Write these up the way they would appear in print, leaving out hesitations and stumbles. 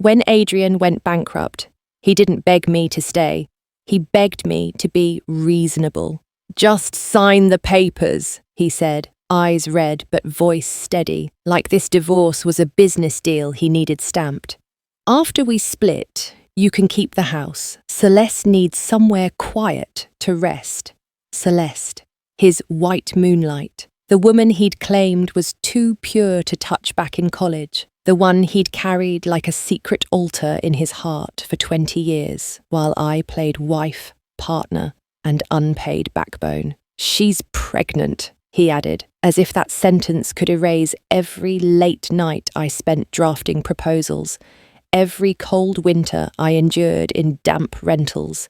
When Adrian went bankrupt, he didn't beg me to stay. He begged me to be reasonable. "Just sign the papers," he said, eyes red but voice steady, like this divorce was a business deal he needed stamped. "After we split, you can keep the house. Celeste needs somewhere quiet to rest." Celeste, his white moonlight. The woman he'd claimed was too pure to touch back in college. The one he'd carried like a secret altar in his heart for 20 years, while I played wife, partner, and unpaid backbone. "She's pregnant," he added, as if that sentence could erase every late night I spent drafting proposals, every cold winter I endured in damp rentals,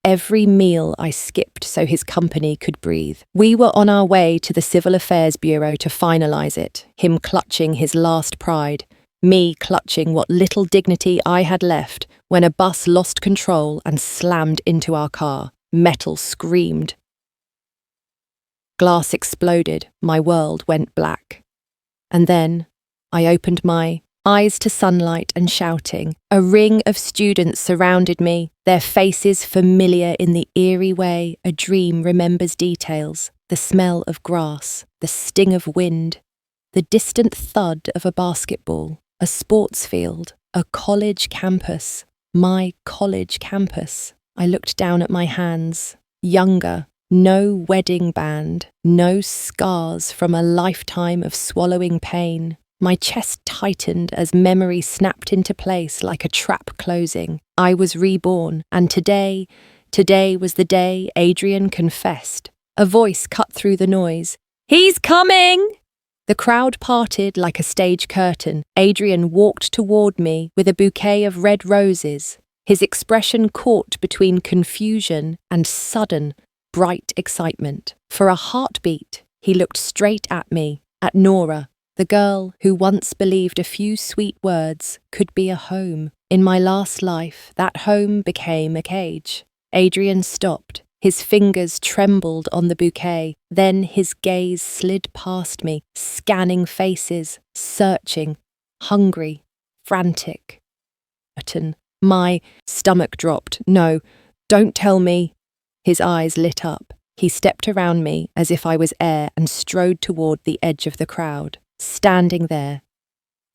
every meal I skipped so his company could breathe. We were on our way to the Civil Affairs Bureau to finalise it, him clutching his last pride, me clutching what little dignity I had left when a bus lost control and slammed into our car. Metal screamed. Glass exploded, my world went black. And then I opened my eyes to sunlight and shouting. A ring of students surrounded me, their faces familiar in the eerie way a dream remembers details, the smell of grass, the sting of wind, the distant thud of a basketball, a sports field, a college campus, my college campus. I looked down at my hands, younger, no wedding band, no scars from a lifetime of swallowing pain. My chest tightened as memory snapped into place like a trap closing. I was reborn, and today was the day Adrian confessed. A voice cut through the noise. "He's coming!" The crowd parted like a stage curtain. Adrian walked toward me with a bouquet of red roses, his expression caught between confusion and sudden, bright excitement. For a heartbeat, he looked straight at me, at Nora, the girl who once believed a few sweet words could be a home. In my last life, that home became a cage. Adrian stopped. His fingers trembled on the bouquet. Then his gaze slid past me, scanning faces, searching, hungry, frantic. My stomach dropped. "No, don't tell me." His eyes lit up. He stepped around me as if I was air and strode toward the edge of the crowd. Standing there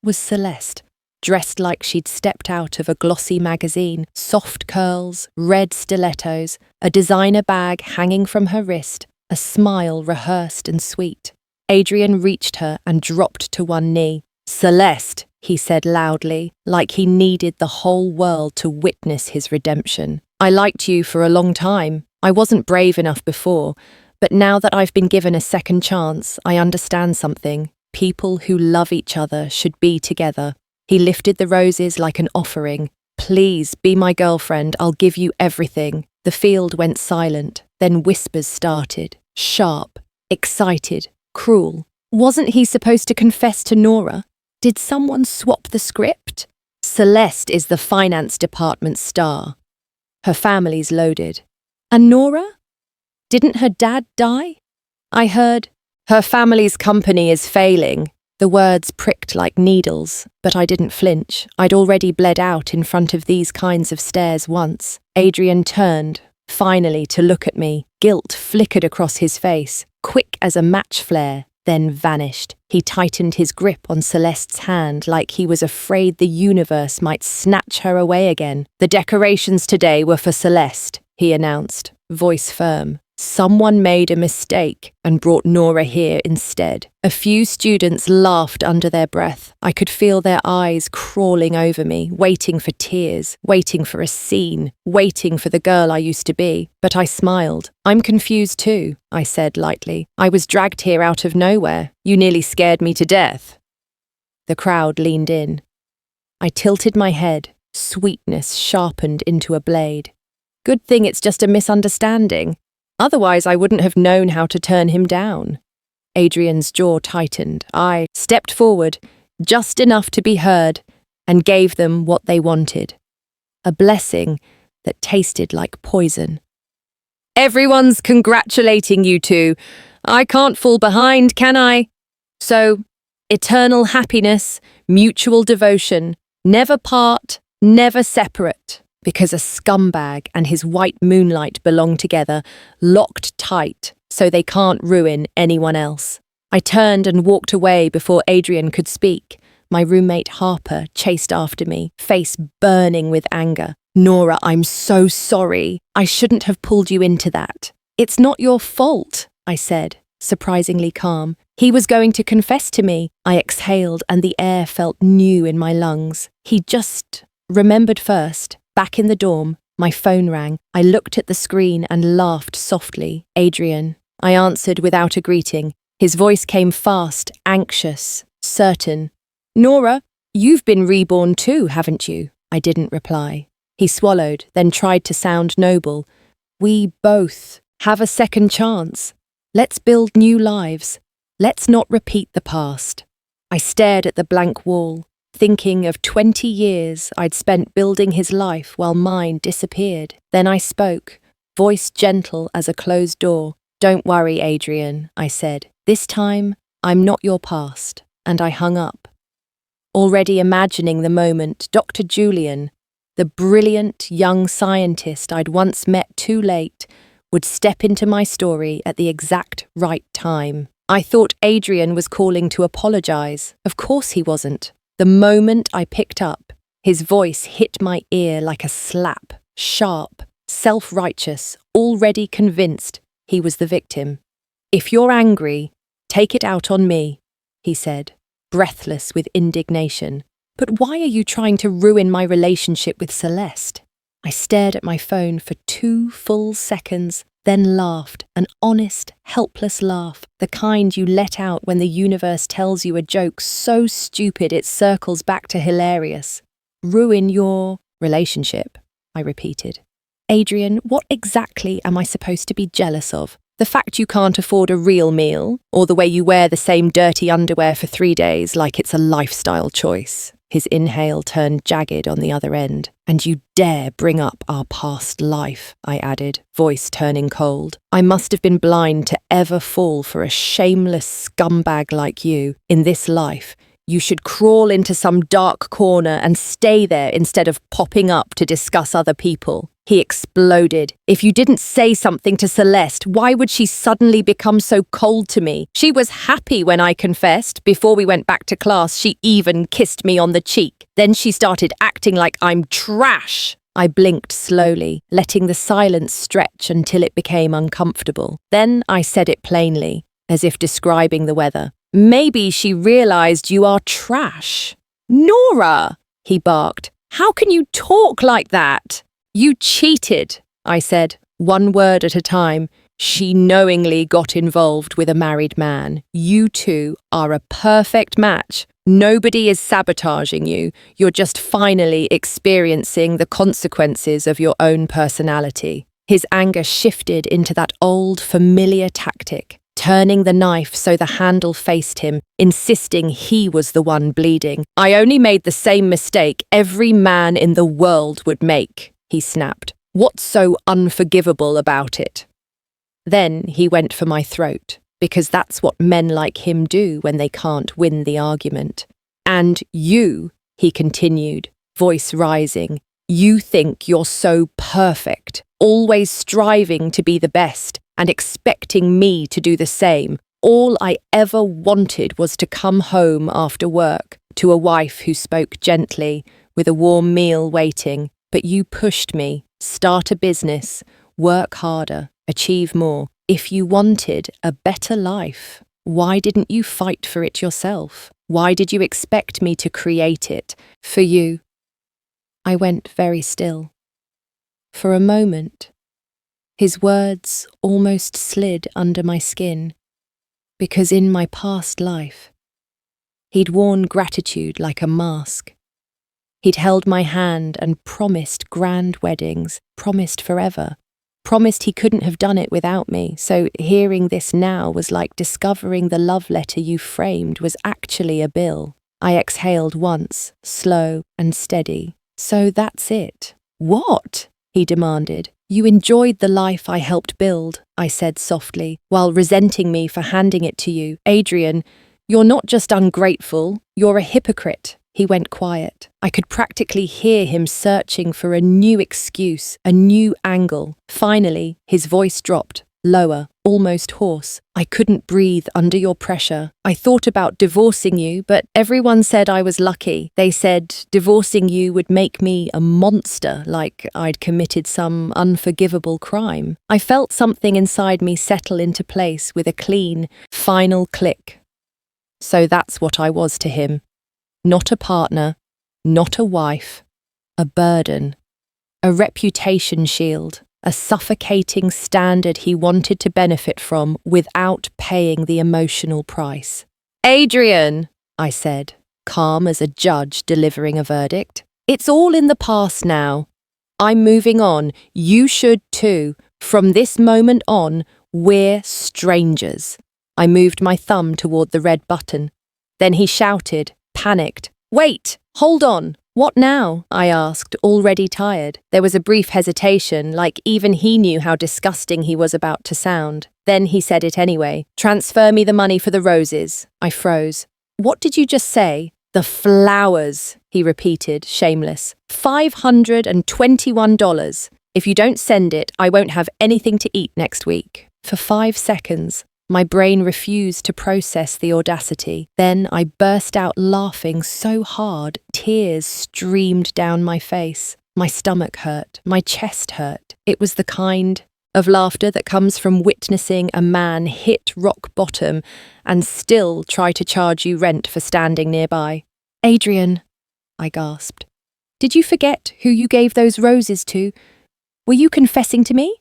was Celeste, dressed like she'd stepped out of a glossy magazine, soft curls, red stilettos, a designer bag hanging from her wrist, a smile rehearsed and sweet. Adrian reached her and dropped to one knee. "Celeste," he said loudly, like he needed the whole world to witness his redemption. "I liked you for a long time. I wasn't brave enough before, but now that I've been given a second chance, I understand something. People who love each other should be together." He lifted the roses like an offering. "Please, be my girlfriend, I'll give you everything." The field went silent, then whispers started, sharp, excited, cruel. Wasn't he supposed to confess to Nora? Did someone swap the script? Celeste is the finance department star. Her family's loaded. And Nora? Didn't her dad die? I heard, "Her family's company is failing." The words pricked like needles, but I didn't flinch. I'd already bled out in front of these kinds of stares once. Adrian turned, finally, to look at me. Guilt flickered across his face, quick as a match flare, then vanished. He tightened his grip on Celeste's hand like he was afraid the universe might snatch her away again. "The decorations today were for Celeste," he announced, voice firm. "Someone made a mistake and brought Nora here instead." A few students laughed under their breath. I could feel their eyes crawling over me, waiting for tears, waiting for a scene, waiting for the girl I used to be. But I smiled. "I'm confused too," I said lightly. "I was dragged here out of nowhere. You nearly scared me to death." The crowd leaned in. I tilted my head, sweetness sharpened into a blade. "Good thing it's just a misunderstanding. Otherwise, I wouldn't have known how to turn him down." Adrian's jaw tightened. I stepped forward, just enough to be heard, and gave them what they wanted. A blessing that tasted like poison. "Everyone's congratulating you two. I can't fall behind, can I? So, eternal happiness, mutual devotion, Never part, never separate, because a scumbag and his white moonlight belong together, locked tight, so they can't ruin anyone else. I turned and walked away before Adrian could speak. My roommate Harper chased after me, face burning with anger. Nora, I'm so sorry. I shouldn't have pulled you into that. It's not your fault, I said, surprisingly calm. He was going to confess to me. I exhaled and the air felt new in my lungs. He just remembered first. Back in the dorm, my phone rang. I looked at the screen and laughed softly. Adrian. I answered without a greeting. His voice came fast, anxious, certain. Nora, you've been reborn too, haven't you? I didn't reply. He swallowed, then tried to sound noble. We both have a second chance. Let's build new lives. Let's not repeat the past. I stared at the blank wall, thinking of 20 years I'd spent building his life while mine disappeared. Then I spoke, voice gentle as a closed door. Don't worry, Adrian, I said. This time, I'm not your past. And I hung up. Already imagining the moment Dr. Julian, the brilliant young scientist I'd once met too late, would step into my story at the exact right time. I thought Adrian was calling to apologize. Of course he wasn't. The moment I picked up, his voice hit my ear like a slap, sharp, self-righteous, already convinced he was the victim. If you're angry, take it out on me, he said, breathless with indignation. But why are you trying to ruin my relationship with Celeste? I stared at my phone for 2 full seconds, then laughed, an honest, helpless laugh, the kind you let out when the universe tells you a joke so stupid it circles back to hilarious. Ruin your relationship, I repeated. Adrian, what exactly am I supposed to be jealous of? The fact you can't afford a real meal, or the way you wear the same dirty underwear for 3 days like it's a lifestyle choice? His inhale turned jagged on the other end. And you dare bring up our past life, I added, voice turning cold. I must have been blind to ever fall for a shameless scumbag like you. In this life, you should crawl into some dark corner and stay there instead of popping up to discuss other people. He exploded. If you didn't say something to Celeste, why would she suddenly become so cold to me? She was happy when I confessed. Before we went back to class, she even kissed me on the cheek. Then she started acting like I'm trash. I blinked slowly, letting the silence stretch until it became uncomfortable. Then I said it plainly, as if describing the weather. Maybe she realized you are trash. Nora, he barked. How can you talk like that? You cheated, I said, one word at a time. She knowingly got involved with a married man. You two are a perfect match. Nobody is sabotaging you. You're just finally experiencing the consequences of your own personality. His anger shifted into that old, familiar tactic, turning the knife so the handle faced him, insisting he was the one bleeding. I only made the same mistake every man in the world would make, he snapped. What's so unforgivable about it? Then he went for my throat, because that's what men like him do when they can't win the argument. And you, he continued, voice rising, you think you're so perfect, always striving to be the best and expecting me to do the same. All I ever wanted was to come home after work to a wife who spoke gently, with a warm meal waiting. But you pushed me, start a business, work harder, achieve more. If you wanted a better life, why didn't you fight for it yourself? Why did you expect me to create it for you? I went very still. For a moment, his words almost slid under my skin, because in my past life, he'd worn gratitude like a mask. He'd held my hand and promised grand weddings, promised forever, promised he couldn't have done it without me, so hearing this now was like discovering the love letter you framed was actually a bill. I exhaled once, slow and steady. So that's it. What? He demanded. You enjoyed the life I helped build, I said softly, while resenting me for handing it to you. Adrian, you're not just ungrateful, you're a hypocrite. He went quiet. I could practically hear him searching for a new excuse, a new angle. Finally, his voice dropped, lower, almost hoarse. I couldn't breathe under your pressure. I thought about divorcing you, but everyone said I was lucky. They said divorcing you would make me a monster, like I'd committed some unforgivable crime. I felt something inside me settle into place with a clean, final click. So that's what I was to him. Not a partner, not a wife, a burden, a reputation shield, a suffocating standard he wanted to benefit from without paying the emotional price. "Adrian," I said, calm as a judge delivering a verdict. "It's all in the past now. I'm moving on. You should too. From this moment on, we're strangers." I moved my thumb toward the red button. Then he shouted, panicked. "Wait! Hold on! What now?" I asked, already tired. There was a brief hesitation, like even he knew how disgusting he was about to sound. Then he said it anyway. "Transfer me the money for the roses." I froze. "What did you just say?" "The flowers," he repeated, shameless. $521. If you don't send it, I won't have anything to eat next week. For 5 seconds, my brain refused to process the audacity. Then I burst out laughing so hard, tears streamed down my face. My stomach hurt, my chest hurt. It was the kind of laughter that comes from witnessing a man hit rock bottom and still try to charge you rent for standing nearby. "Adrian," I gasped, "did you forget who you gave those roses to? Were you confessing to me?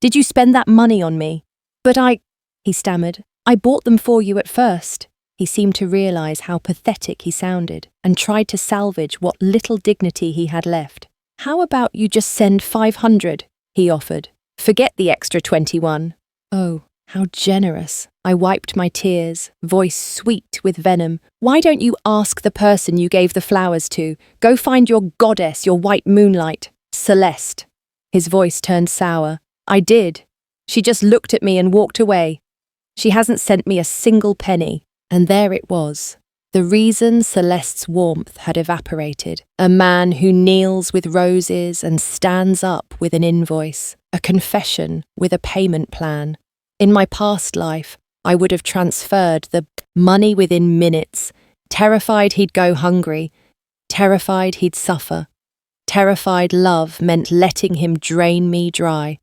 Did you spend that money on me?" "But he stammered. "I bought them for you at first." He seemed to realize how pathetic he sounded and tried to salvage what little dignity he had left. "How about you just send 500, he offered. "Forget the extra 21. Oh, how generous. I wiped my tears, voice sweet with venom. "Why don't you ask the person you gave the flowers to? Go find your goddess, your white moonlight. Celeste." His voice turned sour. "I did. She just looked at me and walked away. She hasn't sent me a single penny." And there it was. The reason Celeste's warmth had evaporated. A man who kneels with roses and stands up with an invoice. A confession with a payment plan. In my past life, I would have transferred the money within minutes, terrified he'd go hungry, terrified he'd suffer, terrified love meant letting him drain me dry.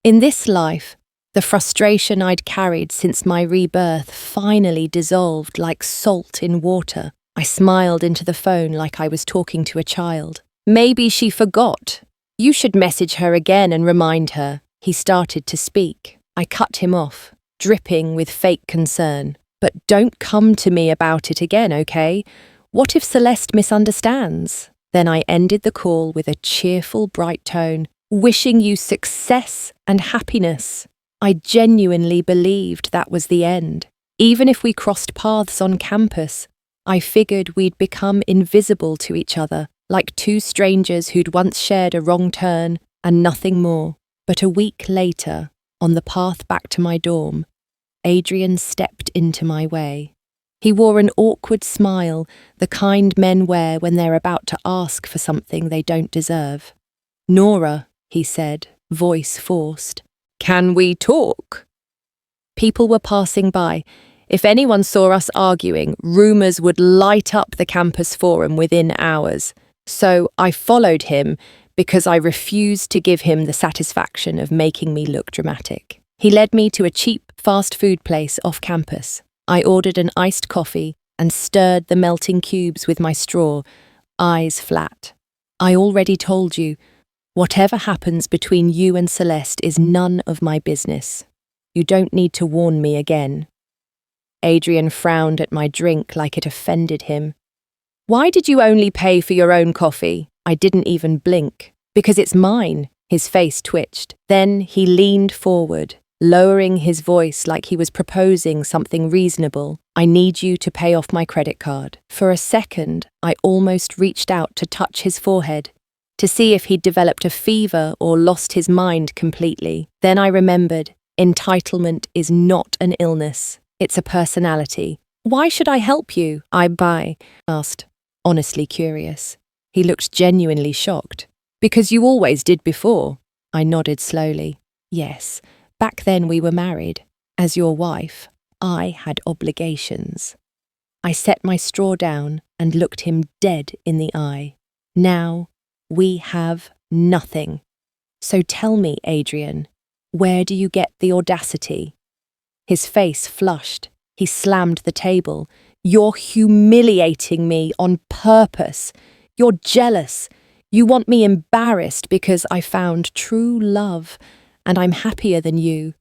In this life, the frustration I'd carried since my rebirth finally dissolved like salt in water. I smiled into the phone like I was talking to a child. "Maybe she forgot. You should message her again and remind her." He started to speak. I cut him off, dripping with fake concern. "But don't come to me about it again, okay? What if Celeste misunderstands?" Then I ended the call with a cheerful, bright tone, wishing you success and happiness. I genuinely believed that was the end. Even if we crossed paths on campus, I figured we'd become invisible to each other, like two strangers who'd once shared a wrong turn and nothing more. But a week later, on the path back to my dorm, Adrian stepped into my way. He wore an awkward smile, the kind men wear when they're about to ask for something they don't deserve. "Nora," he said, voice forced. "Can we talk?" People were passing by. If anyone saw us arguing, rumours would light up the campus forum within hours. So I followed him because I refused to give him the satisfaction of making me look dramatic. He led me to a cheap fast food place off campus. I ordered an iced coffee and stirred the melting cubes with my straw, eyes flat. "I already told you, whatever happens between you and Celeste is none of my business. You don't need to warn me again." Adrian frowned at my drink like it offended him. "Why did you only pay for your own coffee?" I didn't even blink. "Because it's mine." His face twitched. Then he leaned forward, lowering his voice like he was proposing something reasonable. "I need you to pay off my credit card." For a second, I almost reached out to touch his forehead, to see if he'd developed a fever or lost his mind completely. Then I remembered, entitlement is not an illness. It's a personality. "Why should I help you?" I asked. honestly curious. He looked genuinely shocked. Because you always did before. I nodded slowly. Yes, back then we were married. As your wife, I had obligations. I set my straw down and looked him dead in the eye. Now, we have nothing. So tell me, Adrian, where do you get the audacity? His face flushed. He slammed the table. You're humiliating me on purpose. You're jealous. You want me embarrassed because I found true love, and I'm happier than you.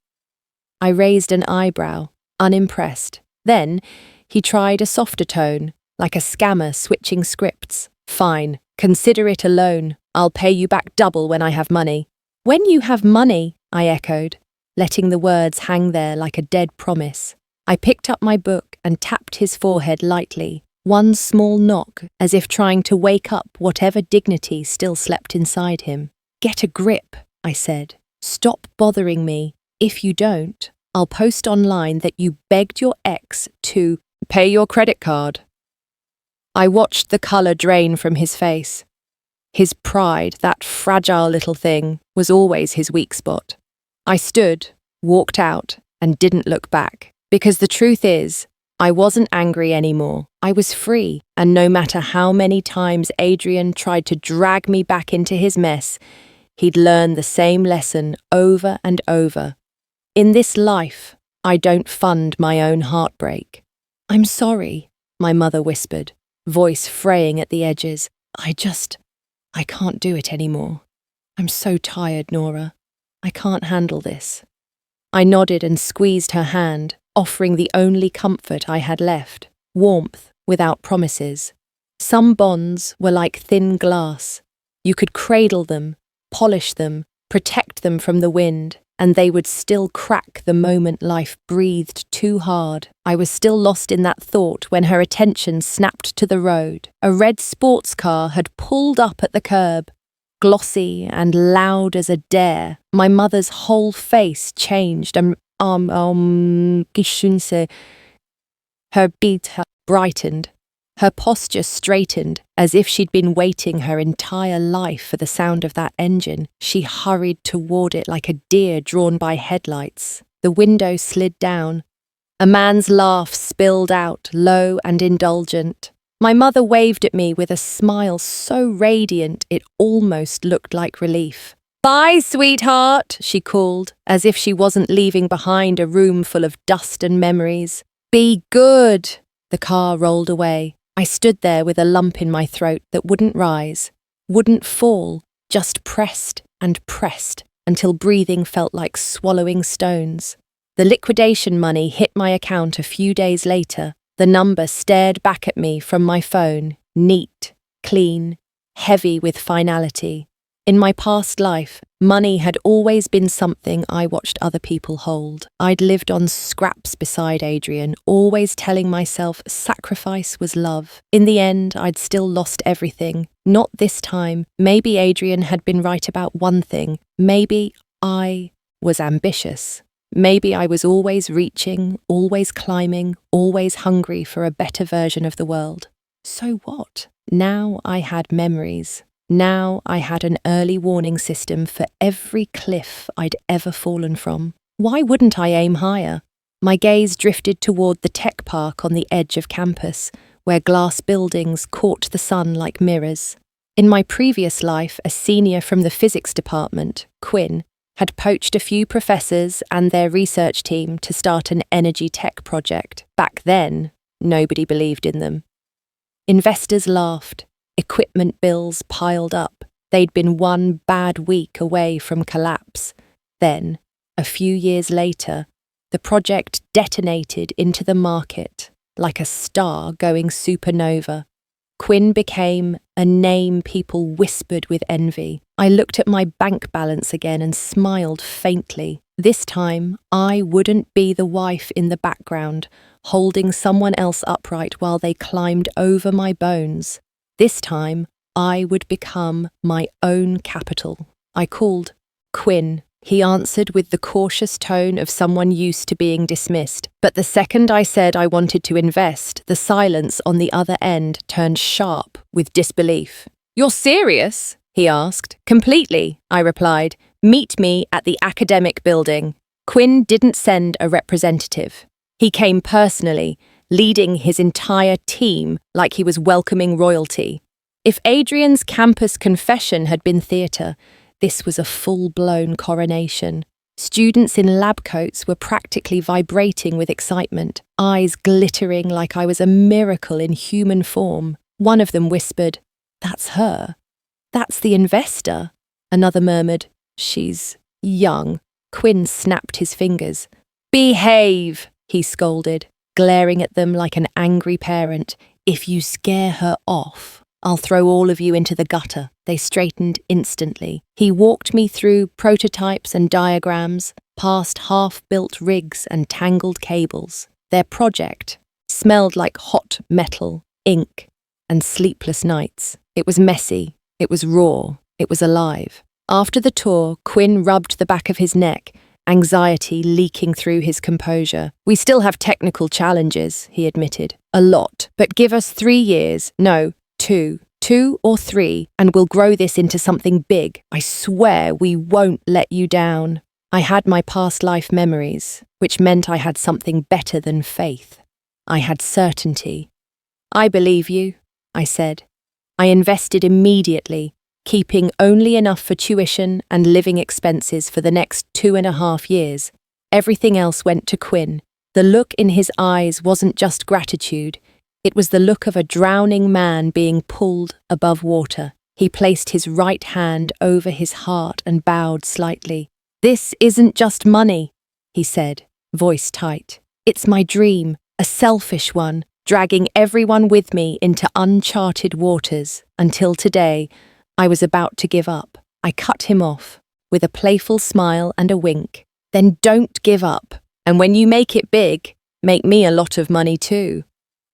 I raised an eyebrow, unimpressed. Then he tried a softer tone, like a scammer switching scripts. Fine, consider it a loan. I'll pay you back double when I have money. When you have money, I echoed, letting the words hang there like a dead promise. I picked up my book and tapped his forehead lightly, one small knock, as if trying to wake up whatever dignity still slept inside him. Get a grip, I said. Stop bothering me. If you don't, I'll post online that you begged your ex to pay your credit card. I watched the colour drain from his face. His pride, that fragile little thing, was always his weak spot. I stood, walked out, and didn't look back. Because the truth is, I wasn't angry anymore. I was free, and no matter how many times Adrian tried to drag me back into his mess, he'd learn the same lesson over and over. In this life, I don't fund my own heartbreak. I'm sorry, my mother whispered, voice fraying at the edges. I can't do it anymore. I'm so tired, Nora. I can't handle this. I nodded and squeezed her hand, offering the only comfort I had left, warmth without promises. Some bonds were like thin glass. You could cradle them, polish them, protect them from the wind, and they would still crack the moment life breathed too hard. I was still lost in that thought when her attention snapped to the road. A red sports car had pulled up at the curb, glossy and loud as a dare. My mother's whole face changed and her beat brightened. Her posture straightened, as if she'd been waiting her entire life for the sound of that engine. She hurried toward it like a deer drawn by headlights. The window slid down. A man's laugh spilled out, low and indulgent. My mother waved at me with a smile so radiant it almost looked like relief. "Bye, sweetheart," she called, as if she wasn't leaving behind a room full of dust and memories. "Be good." The car rolled away. I stood there with a lump in my throat that wouldn't rise, wouldn't fall, just pressed and pressed until breathing felt like swallowing stones. The liquidation money hit my account a few days later. The number stared back at me from my phone, neat, clean, heavy with finality. In my past life, money had always been something I watched other people hold. I'd lived on scraps beside Adrian, always telling myself sacrifice was love. In the end, I'd still lost everything. Not this time. Maybe Adrian had been right about one thing. Maybe I was ambitious. Maybe I was always reaching, always climbing, always hungry for a better version of the world. So what? Now I had memories. Now I had an early warning system for every cliff I'd ever fallen from. Why wouldn't I aim higher? My gaze drifted toward the tech park on the edge of campus, where glass buildings caught the sun like mirrors. In my previous life, a senior from the physics department, Quinn, had poached a few professors and their research team to start an energy tech project. Back then, nobody believed in them. Investors laughed. Equipment bills piled up. They'd been one bad week away from collapse. Then, a few years later, the project detonated into the market like a star going supernova. Quinn became a name people whispered with envy. I looked at my bank balance again and smiled faintly. This time, I wouldn't be the wife in the background, holding someone else upright while they climbed over my bones. This time, I would become my own capital. I called Quinn he answered with the cautious tone of someone used to being dismissed. But the second I said I wanted to invest, the silence on the other end turned sharp with disbelief. "You're serious?" he asked. "Completely," I replied. "Meet me at the academic building." Quinn didn't send a representative. He came personally, leading his entire team like he was welcoming royalty. If Adrian's campus confession had been theatre, this was a full-blown coronation. Students in lab coats were practically vibrating with excitement, eyes glittering like I was a miracle in human form. One of them whispered, "That's her. That's the investor." Another murmured, "She's young." Quinn snapped his fingers. "Behave," he scolded, glaring at them like an angry parent. "If you scare her off, I'll throw all of you into the gutter." They straightened instantly. He walked me through prototypes and diagrams, past half-built rigs and tangled cables. Their project smelled like hot metal, ink, and sleepless nights. It was messy, it was raw, it was alive. After the tour, Quinn rubbed the back of his neck, anxiety leaking through his composure. "We still have technical challenges," he admitted. "A lot, but give us 3 years, no, 2 or 3, and we'll grow this into something big. I swear we won't let you down." I had my past life memories, which meant I had something better than faith. I had certainty. "I believe you," I said. I invested immediately, keeping only enough for tuition and living expenses for the next 2.5 years. Everything else went to Quinn. The look in his eyes wasn't just gratitude. It was the look of a drowning man being pulled above water. He placed his right hand over his heart and bowed slightly. "This isn't just money," he said, voice tight. "It's my dream, a selfish one, dragging everyone with me into uncharted waters. Until today, I was about to give up." I cut him off with a playful smile and a wink. "Then don't give up. And when you make it big, make me a lot of money too."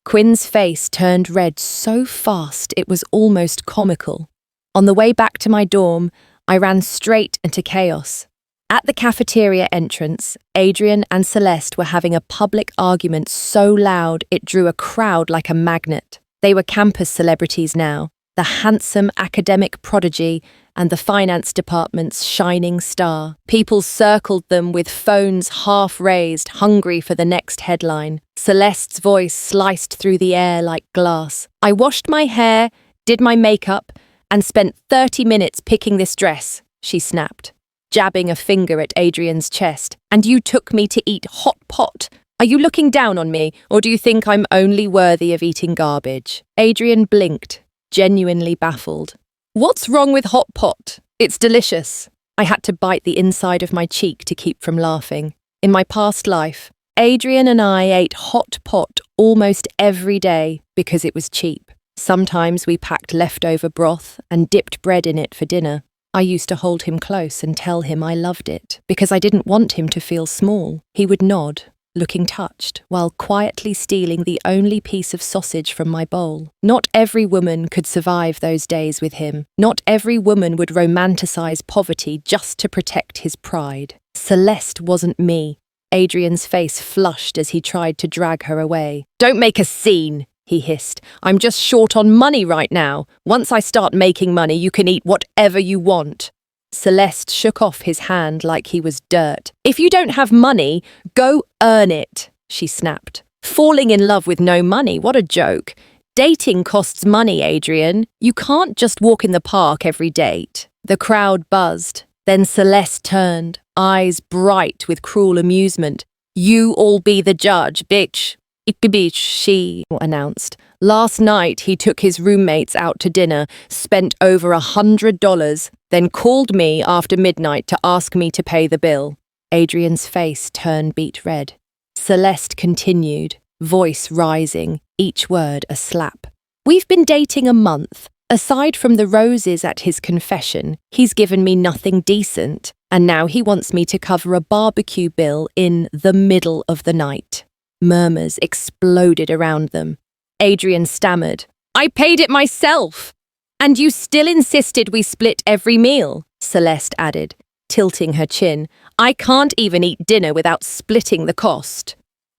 Quinn's face turned red so fast it was almost comical. On the way back to my dorm, I ran straight into chaos. At the cafeteria entrance, Adrian and Celeste were having a public argument so loud it drew a crowd like a magnet. They were campus celebrities now, the handsome academic prodigy and the finance department's shining star. People circled them with phones half raised, hungry for the next headline. Celeste's voice sliced through the air like glass. "I washed my hair, did my makeup, and spent 30 minutes picking this dress," she snapped, jabbing a finger at Adrian's chest. "And you took me to eat hot pot. Are you looking down on me, or do you think I'm only worthy of eating garbage?" Adrian blinked, genuinely baffled. "What's wrong with hot pot? It's delicious." I had to bite the inside of my cheek to keep from laughing. In my past life, Adrian and I ate hot pot almost every day because it was cheap. Sometimes we packed leftover broth and dipped bread in it for dinner. I used to hold him close and tell him I loved it because I didn't want him to feel small. He would nod, looking touched, while quietly stealing the only piece of sausage from my bowl. Not every woman could survive those days with him. Not every woman would romanticize poverty just to protect his pride. Celeste wasn't me. Adrian's face flushed as he tried to drag her away. "Don't make a scene," he hissed. "I'm just short on money right now. Once I start making money, you can eat whatever you want." Celeste shook off his hand like he was dirt. "If you don't have money, go earn it," she snapped. "Falling in love with no money, what a joke. Dating costs money, Adrian. You can't just walk in the park every date." The crowd buzzed. Then Celeste turned, eyes bright with cruel amusement. "You all be the judge, bitch." "Bitch," she announced. "Last night he took his roommates out to dinner, spent over $100, then called me after midnight to ask me to pay the bill." Adrian's face turned beet red. Celeste continued, voice rising, each word a slap. "We've been dating a month. Aside from the roses at his confession, he's given me nothing decent, and now he wants me to cover a barbecue bill in the middle of the night." Murmurs exploded around them. Adrian stammered, "I paid it myself." "And you still insisted we split every meal," Celeste added. tilting her chin. I can't even eat dinner without splitting the cost.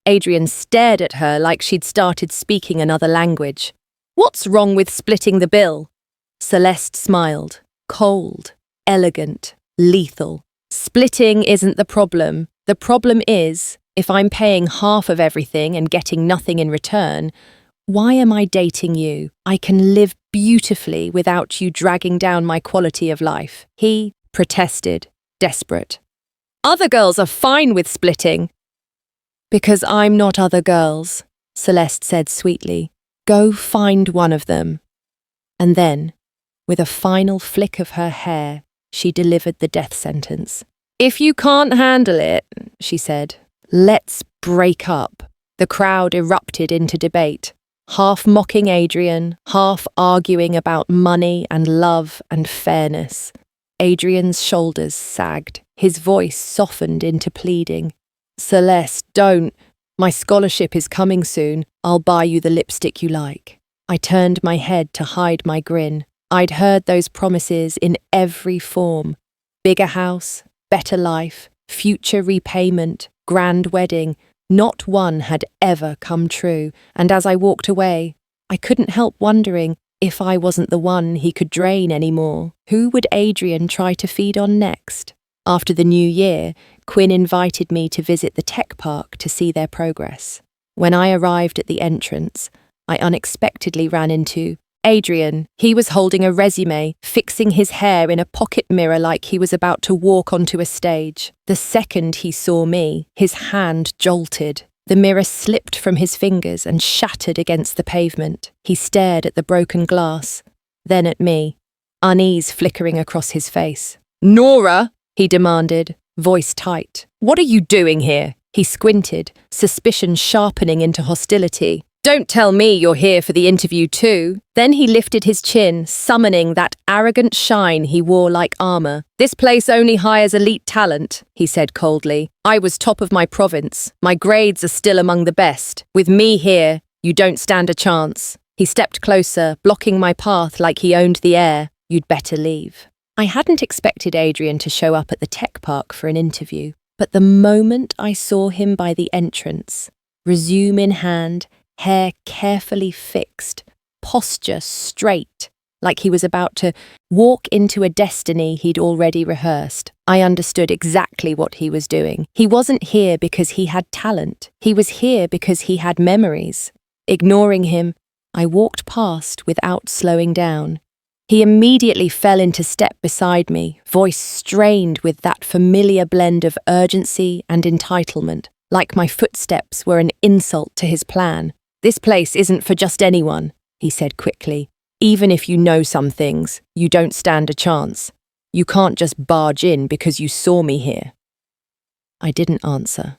Adrian stared at her like she'd started speaking another language. What's wrong with splitting the bill? Celeste smiled. Cold, elegant, lethal. Splitting isn't the problem. The problem is, if I'm paying half of everything and getting nothing in return, why am I dating you? I can live beautifully without you dragging down my quality of life. He protested, desperate. Other girls are fine with splitting. Because I'm not other girls, Celeste said sweetly. Go find one of them. And then, with a final flick of her hair, she delivered the death sentence. If you can't handle it, she said, let's break up. The crowd erupted into debate, half mocking Adrian, half arguing about money and love and fairness. Adrian's shoulders sagged, his voice softened into pleading. Celeste, don't. My scholarship is coming soon. I'll buy you the lipstick you like. I turned my head to hide my grin. I'd heard those promises in every form. Bigger house, better life, future repayment, grand wedding. Not one had ever come true, and as I walked away, I couldn't help wondering if I wasn't the one he could drain anymore. Who would Adrian try to feed on next? After the new year, Quinn invited me to visit the tech park to see their progress. When I arrived at the entrance, I unexpectedly ran into Adrian. He was holding a resume, fixing his hair in a pocket mirror like he was about to walk onto a stage. The second he saw me, his hand jolted. The mirror slipped from his fingers and shattered against the pavement. He stared at the broken glass, then at me, unease flickering across his face. Nora, he demanded, voice tight. What are you doing here? He squinted, suspicion sharpening into hostility. Don't tell me you're here for the interview too. Then he lifted his chin, summoning that arrogant shine he wore like armor. This place only hires elite talent, he said coldly. I was top of my province. My grades are still among the best. With me here, you don't stand a chance. He stepped closer, blocking my path like he owned the air. You'd better leave. I hadn't expected Adrian to show up at the tech park for an interview, but the moment I saw him by the entrance, resume in hand, hair carefully fixed, posture straight, like he was about to walk into a destiny he'd already rehearsed, I understood exactly what he was doing. He wasn't here because he had talent. He was here because he had memories. Ignoring him, I walked past without slowing down. He immediately fell into step beside me, voice strained with that familiar blend of urgency and entitlement, like my footsteps were an insult to his plan. This place isn't for just anyone, he said quickly. Even if you know some things, you don't stand a chance. You can't just barge in because you saw me here. I didn't answer.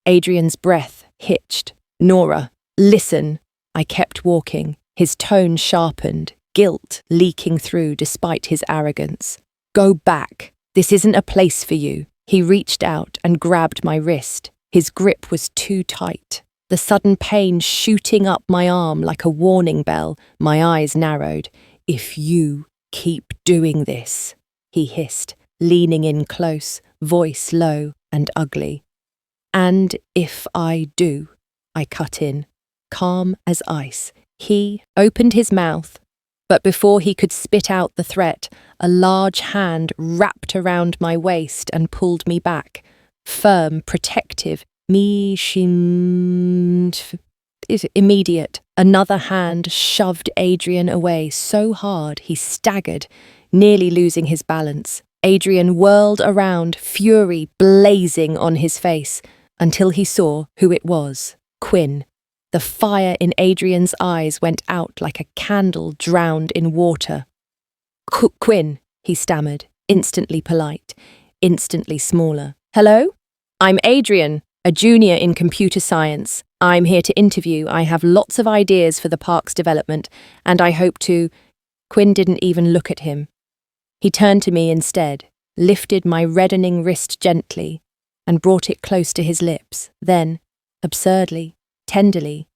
Adrian's breath hitched. Nora, listen. I kept walking, his tone sharpened, guilt leaking through despite his arrogance. Go back. This isn't a place for you. He reached out and grabbed my wrist. His grip was too tight. The sudden pain shooting up my arm like a warning bell, my eyes narrowed. If you keep doing this, he hissed, leaning in close, voice low and ugly. And if I do, I cut in, calm as ice. He opened his mouth, but before he could spit out the threat, a large hand wrapped around my waist and pulled me back, firm, protective, immediate. Another hand shoved Adrian away so hard he staggered, nearly losing his balance. Adrian whirled around, fury blazing on his face, until he saw who it was. Quinn. The fire in Adrian's eyes went out like a candle drowned in water. Quinn, he stammered, instantly polite, instantly smaller. Hello? I'm Adrian, a junior in computer science. I'm here to interview. I have lots of ideas for the park's development, and I hope to... Quinn didn't even look at him. He turned to me instead, lifted my reddening wrist gently, and brought it close to his lips. Then, absurdly, tenderly,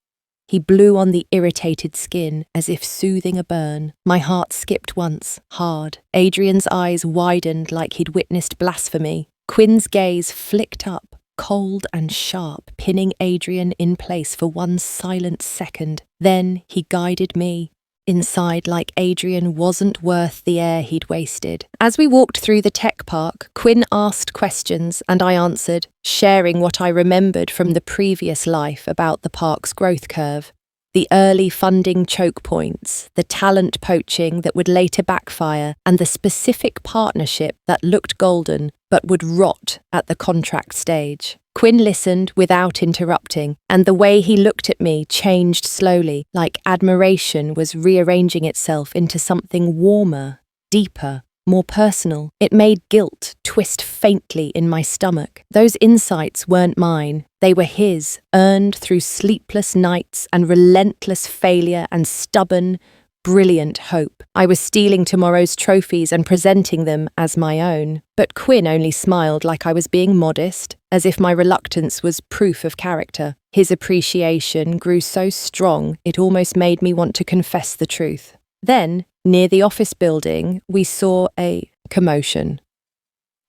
He blew on the irritated skin as if soothing a burn. My heart skipped once, hard. Adrian's eyes widened like he'd witnessed blasphemy. Quinn's gaze flicked up, cold and sharp, pinning Adrian in place for one silent second. Then he guided me inside like Adrian wasn't worth the air he'd wasted. As we walked through the tech park, Quinn asked questions and I answered, sharing what I remembered from the previous life about the park's growth curve. The early funding choke points, the talent poaching that would later backfire, and the specific partnership that looked golden but would rot at the contract stage. Quinn listened without interrupting, and the way he looked at me changed slowly, like admiration was rearranging itself into something warmer, deeper, more personal. It made guilt twist faintly in my stomach. Those insights weren't mine. They were his, earned through sleepless nights and relentless failure and stubborn, brilliant hope. I was stealing tomorrow's trophies and presenting them as my own. But Quinn only smiled like I was being modest, as if my reluctance was proof of character. His appreciation grew so strong it almost made me want to confess the truth. Then, near the office building, we saw a commotion.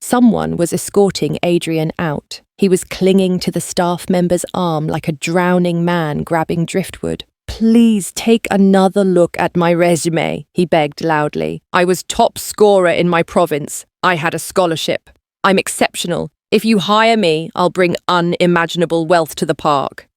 Someone was escorting Adrian out. He was clinging to the staff member's arm like a drowning man grabbing driftwood. "Please take another look at my resume," he begged loudly. "I was top scorer in my province. I had a scholarship. I'm exceptional. If you hire me, I'll bring unimaginable wealth to the park."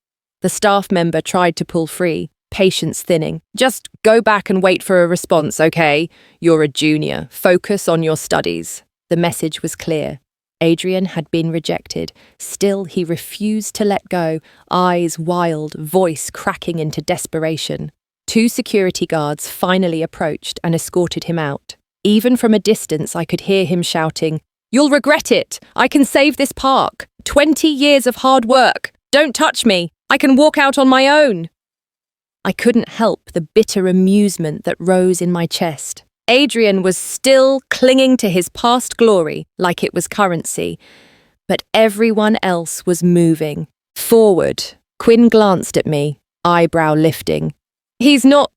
The staff member tried to pull free, patience thinning. "Just go back and wait for a response, okay? You're a junior. Focus on your studies." The message was clear. Adrian had been rejected. Still, he refused to let go, eyes wild, voice cracking into desperation. 2 security guards finally approached and escorted him out. Even from a distance, I could hear him shouting, "You'll regret it! I can save this park! 20 years of hard work! Don't touch me! I can walk out on my own!" I couldn't help the bitter amusement that rose in my chest. Adrian was still clinging to his past glory like it was currency, but everyone else was moving. Forward. Quinn glanced at me, eyebrow lifting. "He's not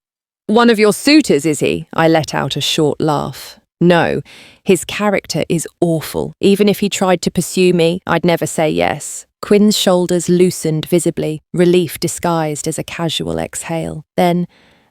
one of your suitors, is he?" I let out a short laugh. "No, his character is awful. Even if he tried to pursue me, I'd never say yes." Quinn's shoulders loosened visibly, relief disguised as a casual exhale. Then,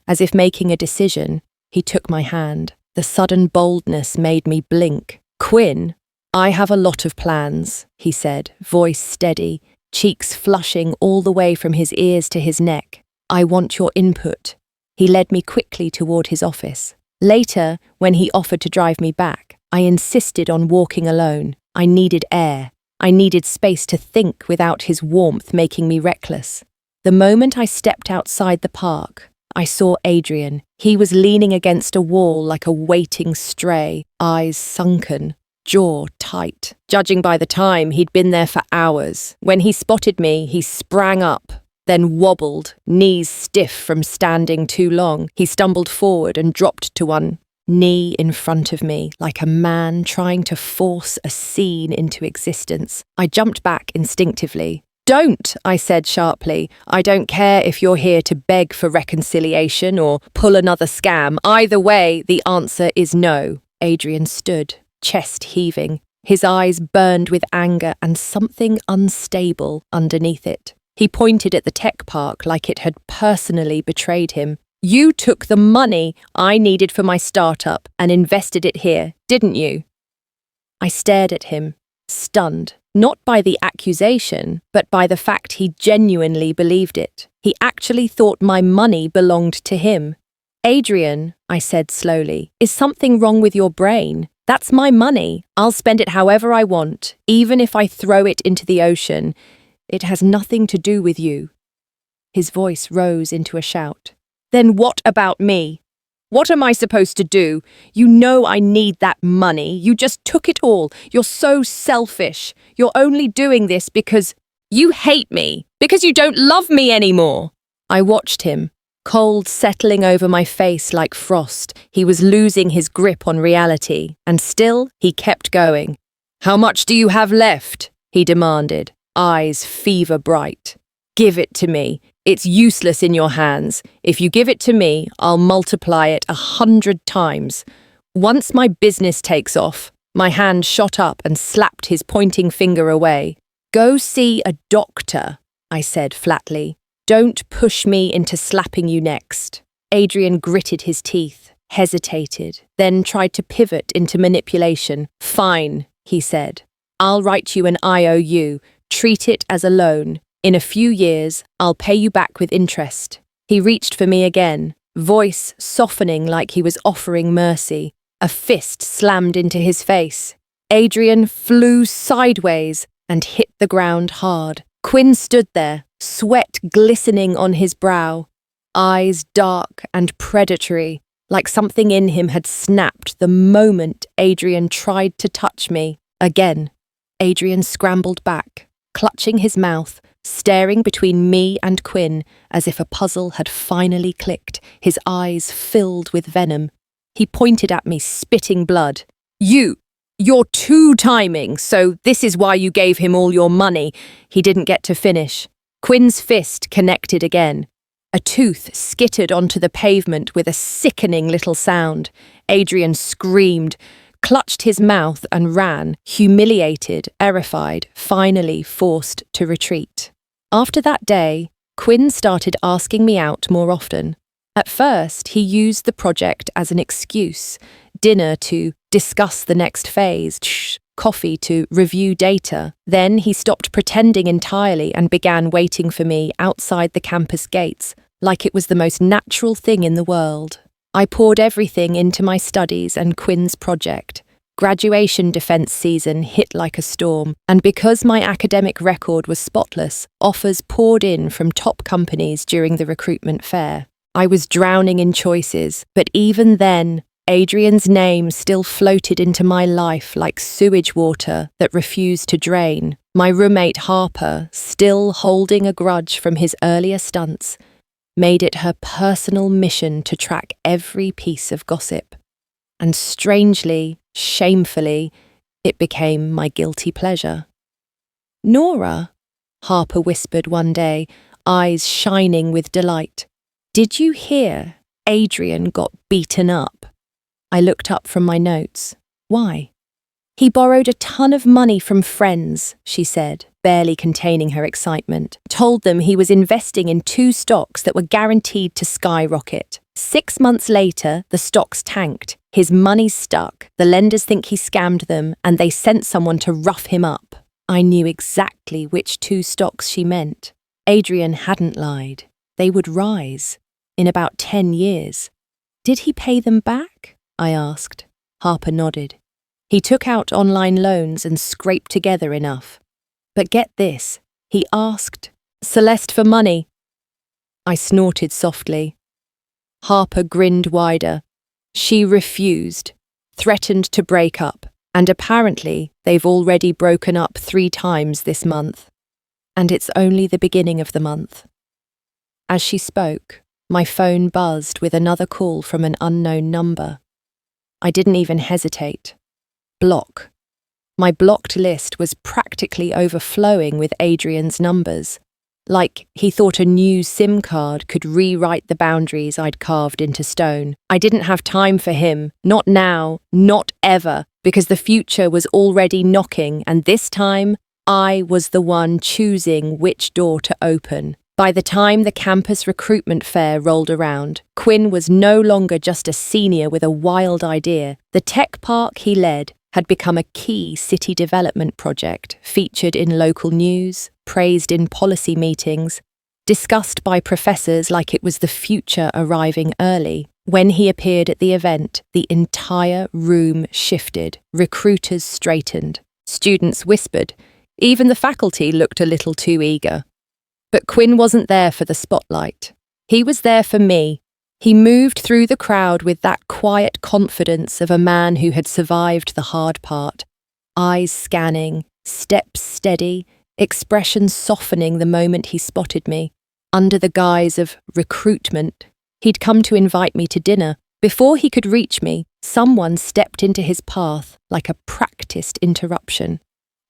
as if making a decision, he took my hand. The sudden boldness made me blink. "Quinn, I have a lot of plans," he said, voice steady, cheeks flushing all the way from his ears to his neck. "I want your input." He led me quickly toward his office. Later, when he offered to drive me back, I insisted on walking alone. I needed air. I needed space to think without his warmth making me reckless. The moment I stepped outside the park, I saw Adrian. He was leaning against a wall like a waiting stray, eyes sunken, jaw tight. Judging by the time, he'd been there for hours. When he spotted me, he sprang up, then wobbled, knees stiff from standing too long. He stumbled forward and dropped to one knee in front of me, like a man trying to force a scene into existence. I jumped back instinctively. "Don't," I said sharply. "I don't care if you're here to beg for reconciliation or pull another scam. Either way, the answer is no." Adrian stood, chest heaving. His eyes burned with anger and something unstable underneath it. He pointed at the tech park like it had personally betrayed him. "You took the money I needed for my startup and invested it here, didn't you?" I stared at him, stunned. Not by the accusation, but by the fact he genuinely believed it. He actually thought my money belonged to him. "Adrian," I said slowly, "is something wrong with your brain? That's my money. I'll spend it however I want, even if I throw it into the ocean. It has nothing to do with you." His voice rose into a shout. "Then what about me? What am I supposed to do? You know I need that money. You just took it all. You're so selfish. You're only doing this because you hate me, because you don't love me anymore." I watched him, cold settling over my face like frost. He was losing his grip on reality, and still he kept going. "How much do you have left?" he demanded, eyes fever bright. "Give it to me. It's useless in your hands. If you give it to me, I'll multiply it 100 times. Once my business takes off, my hand shot up and slapped his pointing finger away. Go see a doctor, I said flatly. Don't push me into slapping you next. Adrian gritted his teeth, hesitated, then tried to pivot into manipulation. Fine, he said. I'll write you an IOU. Treat it as a loan. In a few years, I'll pay you back with interest. He reached for me again, voice softening like he was offering mercy. A fist slammed into his face. Adrian flew sideways and hit the ground hard. Quinn stood there, sweat glistening on his brow, eyes dark and predatory, like something in him had snapped the moment Adrian tried to touch me. Again, Adrian scrambled back, clutching his mouth, staring between me and Quinn as if a puzzle had finally clicked, his eyes filled with venom. He pointed at me, spitting blood. You're two-timing, so this is why you gave him all your money. He didn't get to finish. Quinn's fist connected again. A tooth skittered onto the pavement with a sickening little sound. Adrian screamed, clutched his mouth and ran, humiliated, terrified, finally forced to retreat. After that day, Quinn started asking me out more often. At first, he used the project as an excuse, dinner to discuss the next phase, coffee to review data. Then he stopped pretending entirely and began waiting for me outside the campus gates, like it was the most natural thing in the world. I poured everything into my studies and Quinn's project. Graduation defense season hit like a storm, and because my academic record was spotless, offers poured in from top companies during the recruitment fair. I was drowning in choices, but even then, Adrian's name still floated into my life like sewage water that refused to drain. My roommate Harper, still holding a grudge from his earlier stunts, made it her personal mission to track every piece of gossip. And strangely, shamefully, it became my guilty pleasure. Nora, Harper whispered one day, eyes shining with delight. Did you hear Adrian got beaten up? I looked up from my notes. Why? He borrowed a ton of money from friends, she said, barely containing her excitement. Told them he was investing in 2 stocks that were guaranteed to skyrocket. 6 months later, the stocks tanked. His money's stuck. The lenders think he scammed them, and they sent someone to rough him up. I knew exactly which 2 stocks she meant. Adrian hadn't lied. They would rise. In about 10 years. Did he pay them back? I asked. Harper nodded. He took out online loans and scraped together enough. But get this, he asked Celeste for money. I snorted softly. Harper grinned wider. She refused, threatened to break up, and apparently they've already broken up 3 times this month. And it's only the beginning of the month. As she spoke, my phone buzzed with another call from an unknown number. I didn't even hesitate. Block. My blocked list was practically overflowing with Adrian's numbers, like he thought a new SIM card could rewrite the boundaries I'd carved into stone. I didn't have time for him, not now, not ever, because the future was already knocking, and this time I was the one choosing which door to open. By the time the campus recruitment fair rolled around, Quinn was no longer just a senior with a wild idea. The tech park he led had become a key city development project, featured in local news, praised in policy meetings, discussed by professors like it was the future arriving early. When he appeared at the event, the entire room shifted, recruiters straightened, students whispered, even the faculty looked a little too eager. But Quinn wasn't there for the spotlight. He was there for me. He moved through the crowd with that quiet confidence of a man who had survived the hard part, eyes scanning, steps steady, expression softening the moment he spotted me. Under the guise of recruitment, he'd come to invite me to dinner. Before he could reach me, someone stepped into his path like a practiced interruption.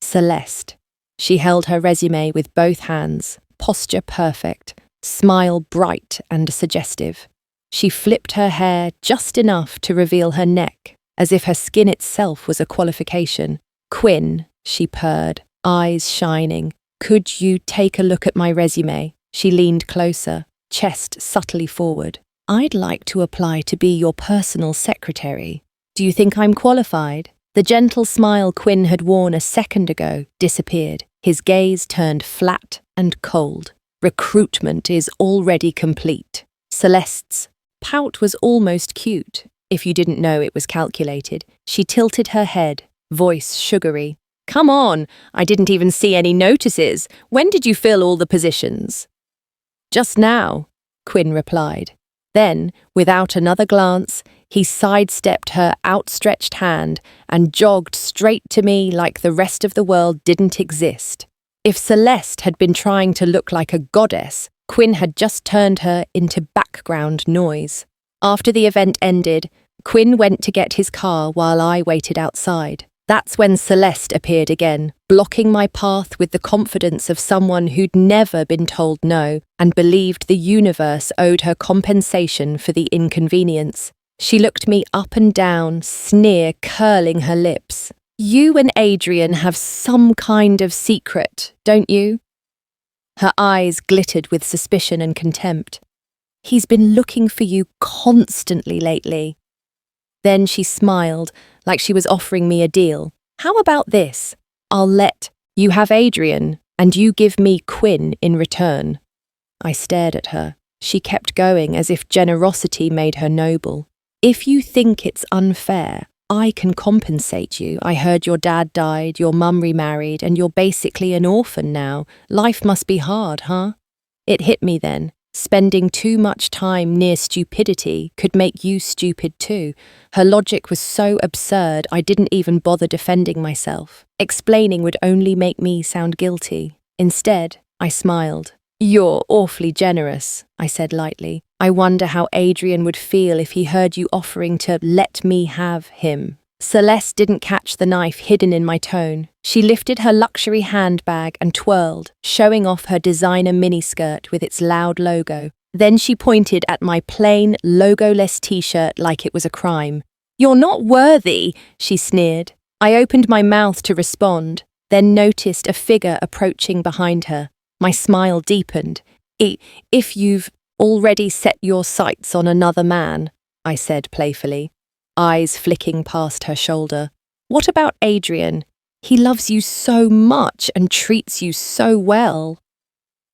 Celeste. She held her resume with both hands, posture perfect, smile bright and suggestive. She flipped her hair just enough to reveal her neck, as if her skin itself was a qualification. "Quinn," she purred, eyes shining. "Could you take a look at my resume?" She leaned closer, chest subtly forward. "I'd like to apply to be your personal secretary. Do you think I'm qualified?" The gentle smile Quinn had worn a second ago disappeared. His gaze turned flat and cold. "Recruitment is already complete." Celeste's pout was almost cute, if you didn't know it was calculated. She tilted her head, voice sugary. "Come on, I didn't even see any notices. When did you fill all the positions?" "Just now," Quinn replied. Then, without another glance, he sidestepped her outstretched hand and jogged straight to me like the rest of the world didn't exist. If Celeste had been trying to look like a goddess, Quinn had just turned her into background noise. After the event ended, Quinn went to get his car while I waited outside. That's when Celeste appeared again, blocking my path with the confidence of someone who'd never been told no and believed the universe owed her compensation for the inconvenience. She looked me up and down, sneer curling her lips. "You and Adrian have some kind of secret, don't you?" Her eyes glittered with suspicion and contempt. "He's been looking for you constantly lately." Then she smiled, like she was offering me a deal. "How about this? I'll let you have Adrian, and you give me Quinn in return." I stared at her. She kept going as if generosity made her noble. "If you think it's unfair, I can compensate you. I heard your dad died, your mum remarried, and you're basically an orphan now. Life must be hard, huh?" It hit me then. Spending too much time near stupidity could make you stupid too. Her logic was so absurd I didn't even bother defending myself. Explaining would only make me sound guilty. Instead, I smiled. "You're awfully generous," I said lightly. "I wonder how Adrian would feel if he heard you offering to let me have him." Celeste didn't catch the knife hidden in my tone. She lifted her luxury handbag and twirled, showing off her designer miniskirt with its loud logo. Then she pointed at my plain, logoless t-shirt like it was a crime. "You're not worthy," she sneered. I opened my mouth to respond, then noticed a figure approaching behind her. My smile deepened. "If you've already set your sights on another man," I said playfully, eyes flicking past her shoulder. "What about Adrian? He loves you so much and treats you so well."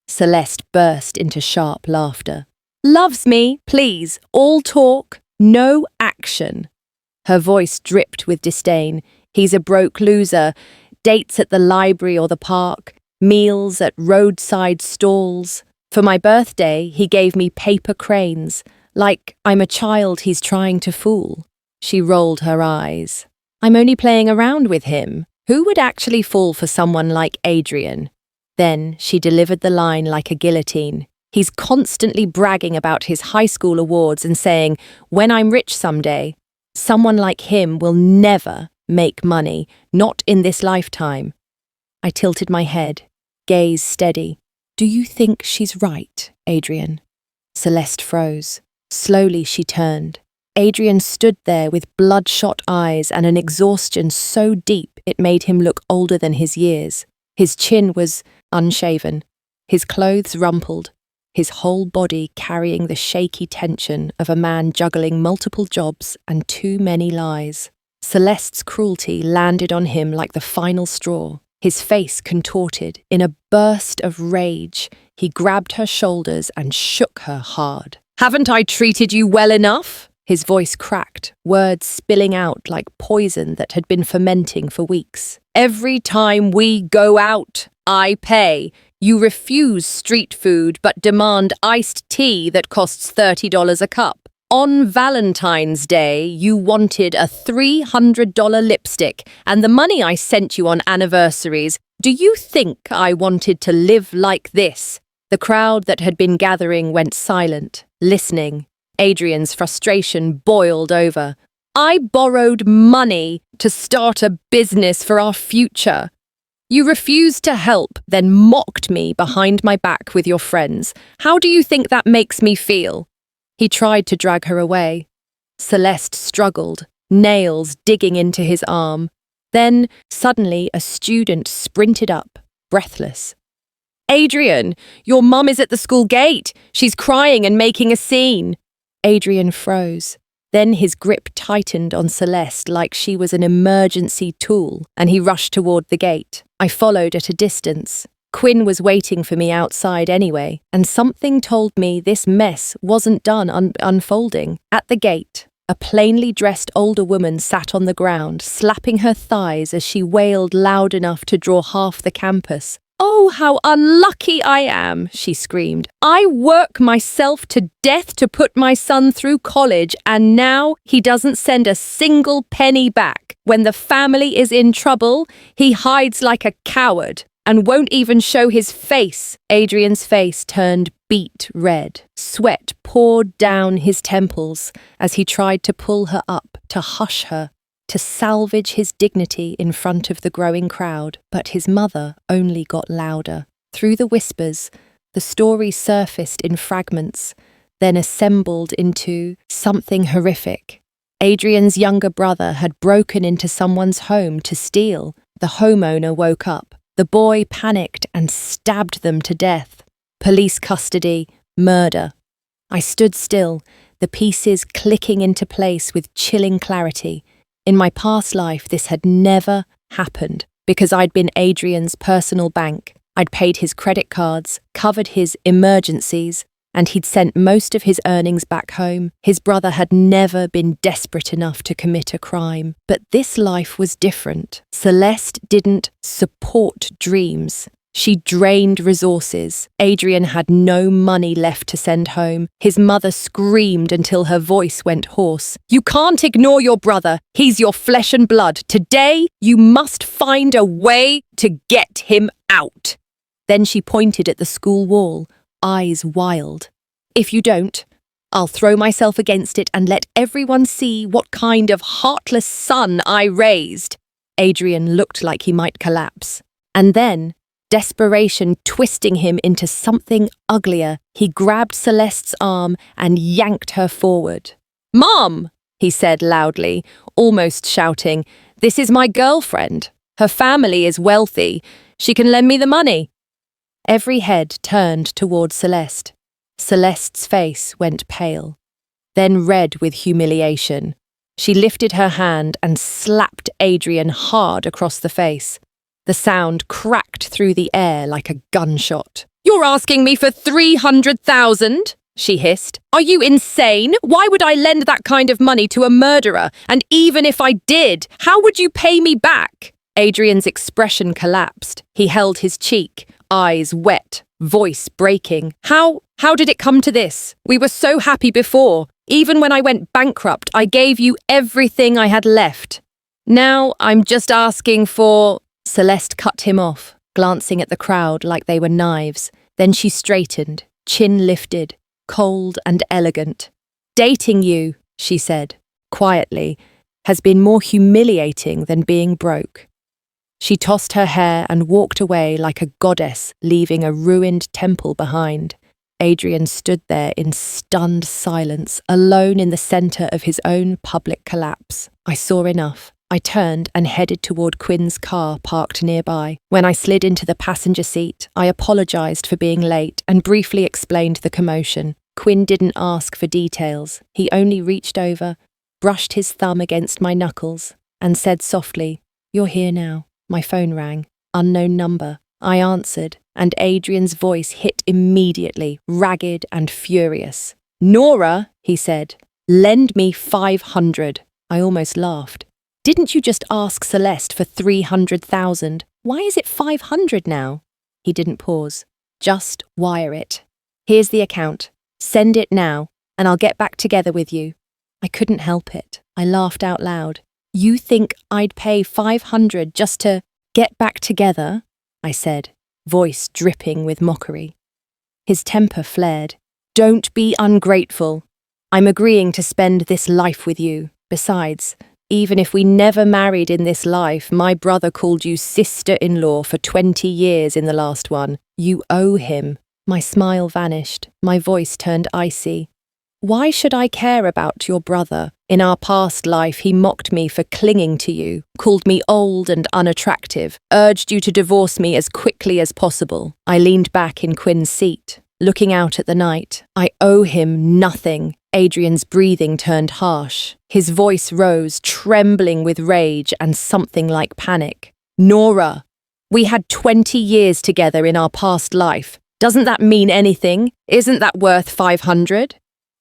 Celeste burst into sharp laughter. "Loves me, please, all talk, no action." Her voice dripped with disdain. "He's a broke loser, dates at the library or the park, meals at roadside stalls. For my birthday, he gave me paper cranes, like I'm a child he's trying to fool." She rolled her eyes. "I'm only playing around with him. Who would actually fall for someone like Adrian?" Then she delivered the line like a guillotine. "He's constantly bragging about his high school awards and saying, 'When I'm rich someday.' Someone like him will never make money, not in this lifetime." I tilted my head, gaze steady. "Do you think she's right, Adrian?" Celeste froze. Slowly she turned. Adrian stood there with bloodshot eyes and an exhaustion so deep it made him look older than his years. His chin was unshaven, his clothes rumpled, his whole body carrying the shaky tension of a man juggling multiple jobs and too many lies. Celeste's cruelty landed on him like the final straw. His face contorted. In a burst of rage, he grabbed her shoulders and shook her hard. "Haven't I treated you well enough?" His voice cracked, words spilling out like poison that had been fermenting for weeks. "Every time we go out, I pay. You refuse street food but demand iced tea that costs $30 a cup. On Valentine's Day, you wanted a $300 lipstick and the money I sent you on anniversaries. Do you think I wanted to live like this?" The crowd that had been gathering went silent, listening. Adrian's frustration boiled over. "I borrowed money to start a business for our future." You refused to help, then mocked me behind my back with your friends. How do you think that makes me feel?" He tried to drag her away. Celeste struggled, nails digging into his arm. Then, suddenly, a student sprinted up, breathless. "Adrian, your mum is at the school gate. She's crying and making a scene." Adrian froze. Then his grip tightened on Celeste like she was an emergency tool, and he rushed toward the gate. I followed at a distance. Quinn was waiting for me outside anyway, and something told me this mess wasn't done unfolding. At the gate, a plainly dressed older woman sat on the ground, slapping her thighs as she wailed loud enough to draw half the campus. "Oh, how unlucky I am," she screamed. "I work myself to death to put my son through college, and now he doesn't send a single penny back. When the family is in trouble, he hides like a coward and won't even show his face." Adrian's face turned beet red. Sweat poured down his temples as he tried to pull her up, to hush her, to salvage his dignity in front of the growing crowd. But his mother only got louder. Through the whispers, the story surfaced in fragments, then assembled into something horrific. Adrian's younger brother had broken into someone's home to steal. The homeowner woke up. The boy panicked and stabbed them to death. Police custody, murder. I stood still, the pieces clicking into place with chilling clarity. In my past life, this had never happened because I'd been Adrian's personal bank. I'd paid his credit cards, covered his emergencies, and he'd sent most of his earnings back home. His brother had never been desperate enough to commit a crime. But this life was different. Celeste didn't support dreams. She drained resources. Adrian had no money left to send home. His mother screamed until her voice went hoarse. "You can't ignore your brother. He's your flesh and blood. Today, you must find a way to get him out." Then she pointed at the school wall, eyes wild. "If you don't, I'll throw myself against it and let everyone see what kind of heartless son I raised." Adrian looked like he might collapse. And then, desperation twisting him into something uglier, he grabbed Celeste's arm and yanked her forward. "Mom!" he said loudly, almost shouting. "This is my girlfriend. Her family is wealthy. She can lend me the money." Every head turned toward Celeste. Celeste's face went pale, then red with humiliation. She lifted her hand and slapped Adrian hard across the face. The sound cracked through the air like a gunshot. "You're asking me for 300,000? she hissed. "Are you insane? Why would I lend that kind of money to a murderer? And even if I did, how would you pay me back?" Adrian's expression collapsed. He held his cheek, eyes wet, voice breaking. How did it come to this? We were so happy before. Even when I went bankrupt, I gave you everything I had left. Now I'm just asking for..." Celeste cut him off, glancing at the crowd like they were knives. Then she straightened, chin lifted, cold and elegant. "Dating you," she said, quietly, "has been more humiliating than being broke." She tossed her hair and walked away like a goddess, leaving a ruined temple behind. Adrian stood there in stunned silence, alone in the centre of his own public collapse. I saw enough. I turned and headed toward Quinn's car parked nearby. When I slid into the passenger seat, I apologised for being late and briefly explained the commotion. Quinn didn't ask for details. He only reached over, brushed his thumb against my knuckles, and said softly, "You're here now." My phone rang. Unknown number. I answered, and Adrian's voice hit immediately, ragged and furious. "Nora," he said, "lend me 500. I almost laughed. "Didn't you just ask Celeste for 300,000? Why is it 500 now?" He didn't pause. "Just wire it. Here's the account. Send it now, and I'll get back together with you." I couldn't help it. I laughed out loud. "You think I'd pay 500 just to get back together?" I said, voice dripping with mockery. His temper flared. "Don't be ungrateful. I'm agreeing to spend this life with you. Besides, Even if we never married in this life, my brother called you sister-in-law for 20 years in the last one. You owe him." My smile vanished. My voice turned icy. "Why should I care about your brother? In our past life, he mocked me for clinging to you, called me old and unattractive, urged you to divorce me as quickly as possible." I leaned back in Quinn's seat, looking out at the night. "I owe him nothing." Adrian's breathing turned harsh. His voice rose, trembling with rage and something like panic. "Nora, we had 20 years together in our past life. Doesn't that mean anything? Isn't that worth 500?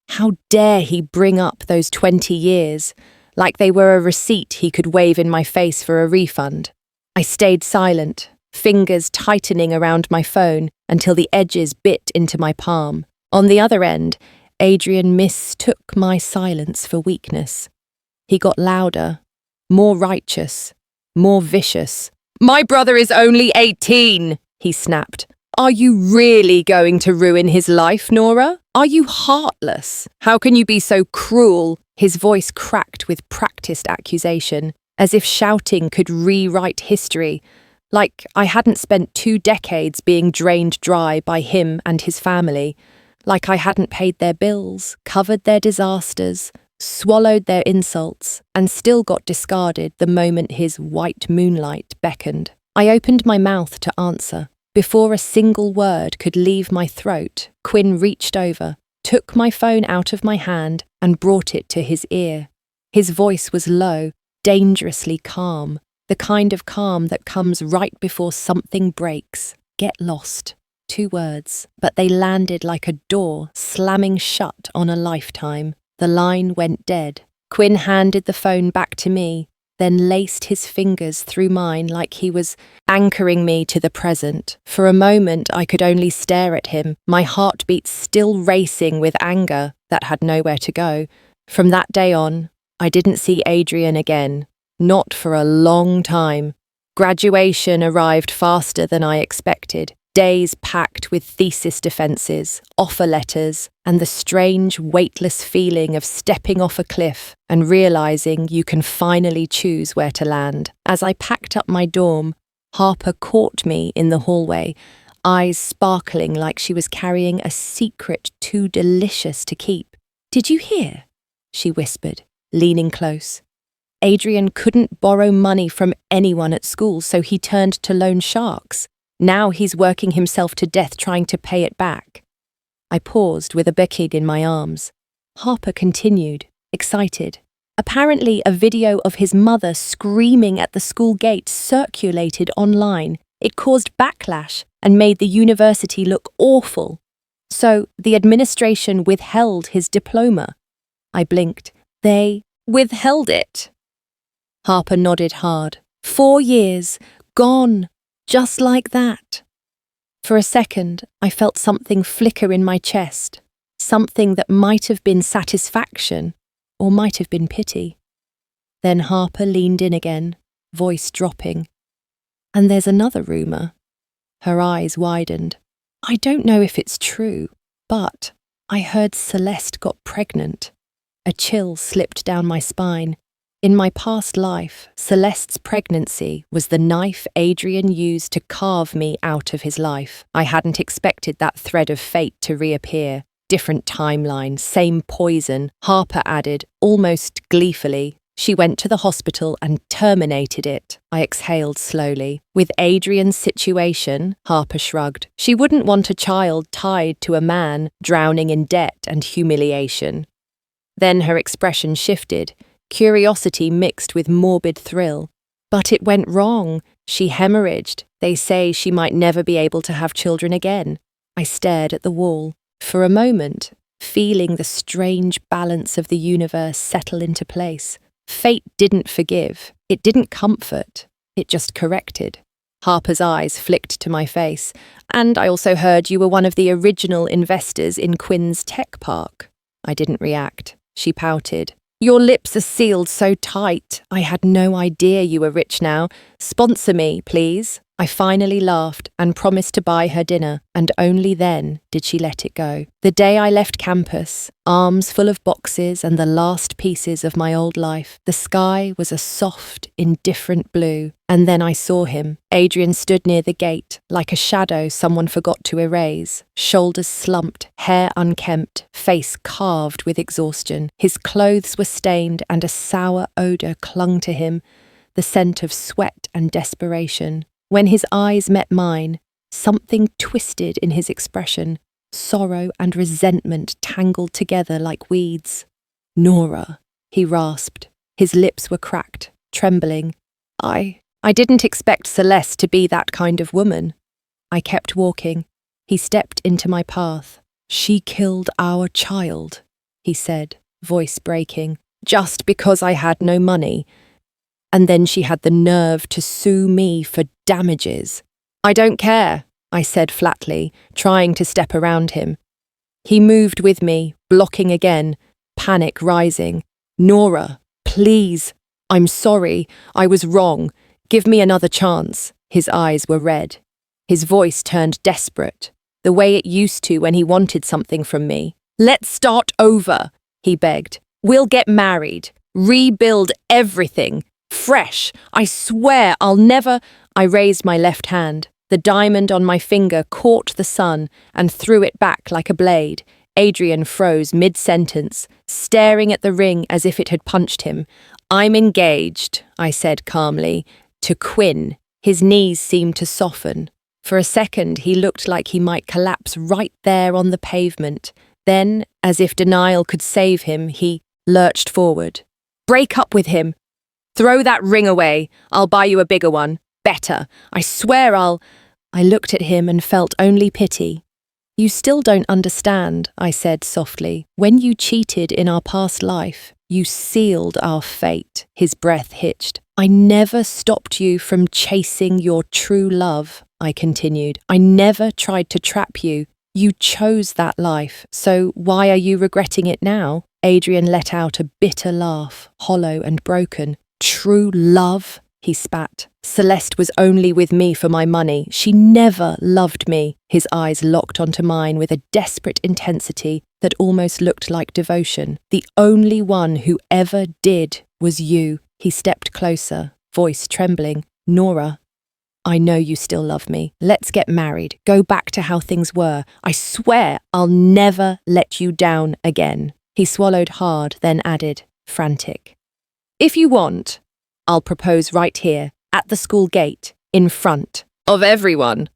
How dare he bring up those 20 years, like they were a receipt he could wave in my face for a refund. I stayed silent, fingers tightening around my phone until the edges bit into my palm. On the other end, Adrian mistook my silence for weakness. He got louder, more righteous, more vicious. "My brother is only 18, he snapped. "Are you really going to ruin his life, Nora? Are you heartless? How can you be so cruel?" His voice cracked with practiced accusation, as if shouting could rewrite history, like I hadn't spent 2 decades being drained dry by him and his family, like I hadn't paid their bills, covered their disasters, swallowed their insults, and still got discarded the moment his white moonlight beckoned. I opened my mouth to answer. Before a single word could leave my throat, Quinn reached over, took my phone out of my hand, and brought it to his ear. His voice was low, dangerously calm, the kind of calm that comes right before something breaks. "Get lost." 2 words, but they landed like a door slamming shut on a lifetime. The line went dead. Quinn handed the phone back to me, then laced his fingers through mine like he was anchoring me to the present. For a moment, I could only stare at him, my heartbeat still racing with anger that had nowhere to go. From that day on, I didn't see Adrian again, not for a long time. Graduation arrived faster than I expected. Days packed with thesis defences, offer letters, and the strange, weightless feeling of stepping off a cliff and realising you can finally choose where to land. As I packed up my dorm, Harper caught me in the hallway, eyes sparkling like she was carrying a secret too delicious to keep. "Did you hear?" she whispered, leaning close. "Adrian couldn't borrow money from anyone at school, so he turned to loan sharks. Now he's working himself to death trying to pay it back." I paused with a kid in my arms. Harper continued, excited. Apparently, a video of his mother screaming at the school gate circulated online. It caused backlash and made the university look awful. So the administration withheld his diploma. I blinked. "They withheld it?" Harper nodded hard. 4 years, gone. Just like that. For a second, I felt something flicker in my chest, something that might have been satisfaction or might have been pity. Then Harper leaned in again, voice dropping. "And there's another rumour." Her eyes widened. "I don't know if it's true, but I heard Celeste got pregnant." A chill slipped down my spine. In my past life, Celeste's pregnancy was the knife Adrian used to carve me out of his life. I hadn't expected that thread of fate to reappear. Different timeline, same poison, Harper added, almost gleefully. "She went to the hospital and terminated it." I exhaled slowly. "With Adrian's situation," Harper shrugged, "she wouldn't want a child tied to a man, drowning in debt and humiliation." Then her expression shifted. Curiosity mixed with morbid thrill. "But it went wrong. She hemorrhaged. They say she might never be able to have children again." I stared at the wall. For a moment, feeling the strange balance of the universe settle into place. Fate didn't forgive. It didn't comfort. It just corrected. Harper's eyes flicked to my face. "And I also heard you were one of the original investors in Quinn's tech park." I didn't react. She pouted. "Your lips are sealed so tight. I had no idea you were rich now. Sponsor me, please." I finally laughed and promised to buy her dinner, and only then did she let it go. The day I left campus, arms full of boxes and the last pieces of my old life, the sky was a soft, indifferent blue, and then I saw him. Adrian stood near the gate, like a shadow someone forgot to erase, shoulders slumped, hair unkempt, face carved with exhaustion. His clothes were stained and a sour odour clung to him, the scent of sweat and desperation. When his eyes met mine, something twisted in his expression, sorrow and resentment tangled together like weeds. "Nora," he rasped. His lips were cracked, trembling. I didn't expect Celeste to be that kind of woman." I kept walking. He stepped into my path. "She killed our child," he said, voice breaking, "just because I had no money. And then she had the nerve to sue me for damages." "I don't care," I said flatly, trying to step around him. He moved with me, blocking again, panic rising. "Nora, please. I'm sorry. I was wrong. Give me another chance." His eyes were red. His voice turned desperate, the way it used to when he wanted something from me. "Let's start over," he begged. "We'll get married, rebuild everything. Fresh. I swear I'll never—" I raised my left hand. The diamond on my finger caught the sun and threw it back like a blade. Adrian froze mid-sentence, staring at the ring as if it had punched him. "I'm engaged," I said calmly, "to Quinn." His knees seemed to soften. For a second, he looked like he might collapse right there on the pavement. Then, as if denial could save him, he lurched forward. "Break up with him. Throw that ring away. I'll buy you a bigger one. Better. I swear I'll—" I looked at him and felt only pity. "You still don't understand," I said softly. "When you cheated in our past life, you sealed our fate." His breath hitched. "I never stopped you from chasing your true love," I continued. "I never tried to trap you. You chose that life, so why are you regretting it now?" Adrian let out a bitter laugh, hollow and broken. "True love?" he spat. "Celeste was only with me for my money. She never loved me." His eyes locked onto mine with a desperate intensity that almost looked like devotion. "The only one who ever did was you." He stepped closer, voice trembling. "Nora, I know you still love me. Let's get married. Go back to how things were. I swear I'll never let you down again." He swallowed hard, then added, frantic, "If you want, I'll propose right here, at the school gate, in front of everyone.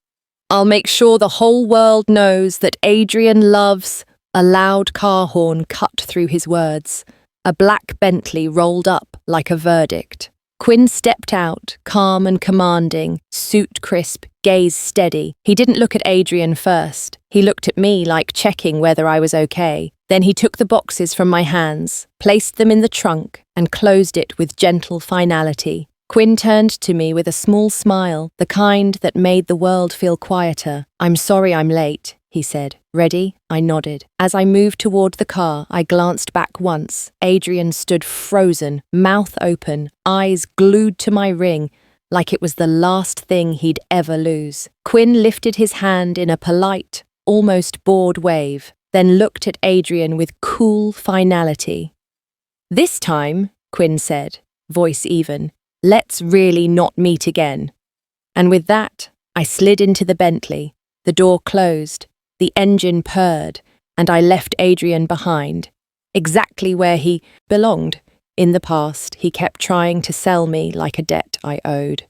I'll make sure the whole world knows that Adrian loves—" A loud car horn cut through his words. A black Bentley rolled up like a verdict. Quinn stepped out, calm and commanding, suit crisp, gaze steady. He didn't look at Adrian first. He looked at me like checking whether I was okay. Then he took the boxes from my hands, placed them in the trunk, and closed it with gentle finality. Quinn turned to me with a small smile, the kind that made the world feel quieter. "I'm sorry I'm late," he said. "Ready?" I nodded. As I moved toward the car, I glanced back once. Adrian stood frozen, mouth open, eyes glued to my ring, like it was the last thing he'd ever lose. Quinn lifted his hand in a polite, almost bored wave, then looked at Adrian with cool finality. "This time," Quinn said, voice even, "let's really not meet again." And with that, I slid into the Bentley. The door closed, the engine purred, and I left Adrian behind, exactly where he belonged. In the past, he kept trying to sell me like a debt I owed.